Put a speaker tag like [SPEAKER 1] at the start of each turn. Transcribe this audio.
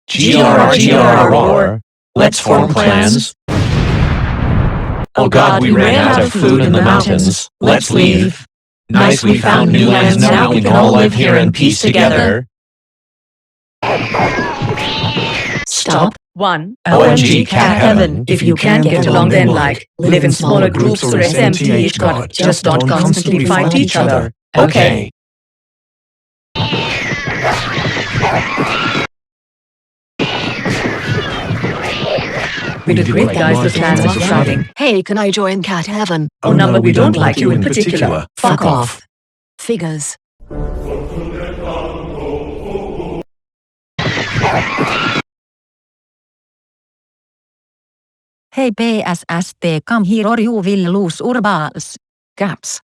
[SPEAKER 1] GRR. Let's form plans. Oh God, we ran out of food in the mountains. Let's leave. Nice, we found new lands, now we can all live here in peace together.
[SPEAKER 2] Stop.
[SPEAKER 3] 1.
[SPEAKER 1] OMG cat heaven.
[SPEAKER 2] If you can't get along, then live in smaller groups or SMTH God. Just don't constantly fight each other.
[SPEAKER 1] Okay.
[SPEAKER 3] We did great, guys. The plans are exciting.
[SPEAKER 2] Hey, can I join Cat Heaven?
[SPEAKER 3] Oh, number, we don't like you in particular.
[SPEAKER 2] Fuck off. Figures.
[SPEAKER 4] Hey PSST, come here or you will lose your balls. Caps.